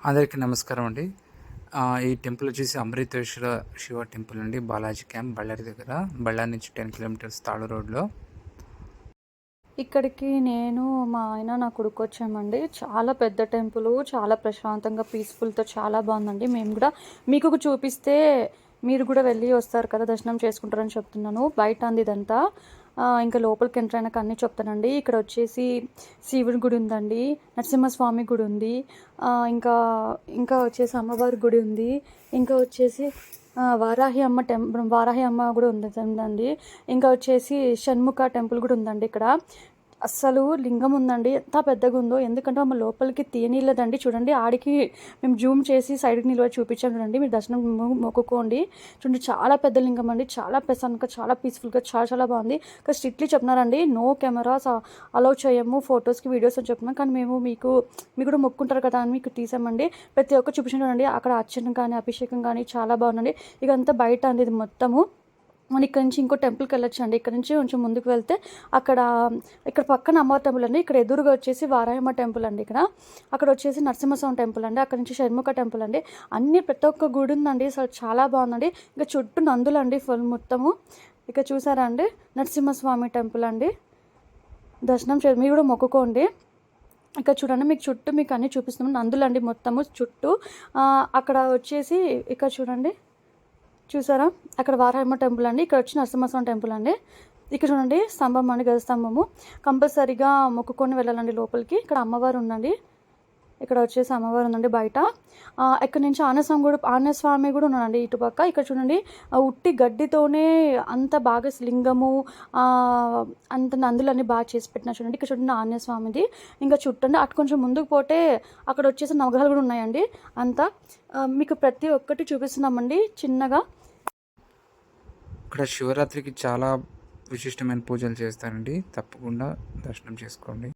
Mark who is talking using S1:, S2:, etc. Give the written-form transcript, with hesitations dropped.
S1: అందరికీ నమస్కారం అండి. ఈ టెంపుల్ వచ్చేసి అమృతేశ్వర శివ టెంపుల్ అండి. బాలాజీ క్యాంప్ బళ్ళారి దగ్గర. బళ్ళారి నుంచి 10 కిలోమీటర్స్ తాళు రోడ్లో.
S2: ఇక్కడికి నేను, మా ఆయన, నా కొడుకు వచ్చామండి. చాలా పెద్ద టెంపుల్, చాలా ప్రశాంతంగా పీస్ఫుల్తో చాలా బాగుందండి. మేము కూడా మీకు చూపిస్తే మీరు కూడా వెళ్ళి వస్తారు కదా, దర్శనం చేసుకుంటారని చెప్తున్నాను. బయట అంది ఇదంతా. ఇంకా లోపలికి ఎంటర్ అయినాక అన్నీ చెప్తానండి. ఇక్కడ వచ్చేసి శివుడి గుడి ఉందండి, నరసింహస్వామి గుడి ఉంది, ఇంకా ఇంకా వచ్చేసి అమ్మవారి గుడి ఉంది, ఇంకా వచ్చేసి వారాహి అమ్మ కూడా ఉందండి. ఇంకా వచ్చేసి షణ్ముఖ టెంపుల్ కూడా ఉందండి ఇక్కడ. అస్సలు లింగం ఉందండి, ఎంత పెద్దగా ఉందో. ఎందుకంటే మమ్మల్ని లోపలికి తీయనీయలేదండి. చూడండి, ఆడికి మేము జూమ్ చేసి సైడ్కి నిలబడి చూపించాం. చూడండి, మీరు దర్శనం మొక్కుకోండి. చూడండి, చాలా పెద్ద లింగం అండి, చాలా ప్రశాంతంగా, చాలా పీస్ఫుల్గా, చాలా చాలా బాగుంది. ఇక్కడ స్ట్రిక్ట్లీ చెప్తున్నారండి, నో కెమెరాస్ అలౌ చేయము, ఫొటోస్కి వీడియోస్ అని చెప్తున్నాం. కానీ మేము మీకు కూడా మొక్కుంటారు కదా అని మీకు తీసామండి. ప్రతి ఒక్కరు చూపించండి. అక్కడ అర్చన కానీ అభిషేకం కానీ చాలా బాగుందండి. ఇక అంతా బయట అండి ఇది మొత్తము. మనం ఇక్కడ నుంచి ఇంకో టెంపుల్కి వెళ్ళొచ్చు అండి. ఇక్కడ నుంచి కొంచెం ముందుకు వెళ్తే ఇక్కడ పక్కన అమ్మవారి టెంపుల్ అండి. ఇక్కడ ఎదురుగా వచ్చేసి వారాయమ్మ టెంపుల్ అండి. అక్కడ వచ్చేసి నరసింహస్వామి టెంపుల్ అండి. అక్కడ నుంచి షణ్ముఖ టెంపుల్ అండి. అన్ని ప్రతి ఒక్క గుడి ఉందండి. అసలు చాలా బాగుందండి. ఇంకా చుట్టూ నందులు అండి ఫుల్ మొత్తము. ఇక చూసారా అండి, నరసింహస్వామి టెంపుల్ అండి. దర్శనం మీరు కూడా మొక్కుకోండి. ఇక్కడ చూడండి, మీకు చుట్టూ మీకు అన్నీ చూపిస్తున్నాము. నందులు అండి మొత్తము చుట్టూ. అక్కడ వచ్చేసి ఇక్కడ చూడండి, చూసారా, అక్కడ వారాయమ్మ టెంపుల్ అండి. ఇక్కడ వచ్చి నరసింహస్వామి టెంపుల్ అండి. ఇక్కడ చూడండి, స్తంభం అండి, గజ స్తంభము. కంపల్సరీగా మొక్కుకొని వెళ్ళాలండి లోపలికి. ఇక్కడ అమ్మవారు ఉందండి. ఇక్కడ వచ్చేసి అమ్మవారు ఉందండి బయట. ఇక్కడ నుంచి ఆంజనేయస్వామి కూడా ఉన్నాడండి ఇటుపక్క. ఇక్కడ చూడండి, ఉట్టి గడ్డితోనే అంత బాగా లింగము, అంత నందులన్నీ బాగా చేసి పెట్టిన చూడండి. ఇక్కడ చూడండి ఆంజనేయస్వామిది. ఇంకా చుట్టండి అటు కొంచెం ముందుకు పోతే అక్కడ వచ్చేసి నవగ్రహాలు కూడా ఉన్నాయండి. అంతా మీకు ప్రతి ఒక్కటి చూపిస్తున్నామండి చిన్నగా.
S1: ఇక్కడ శివరాత్రికి చాలా విశిష్టమైన పూజలు చేస్తారండి. తప్పకుండా దర్శనం చేసుకోండి.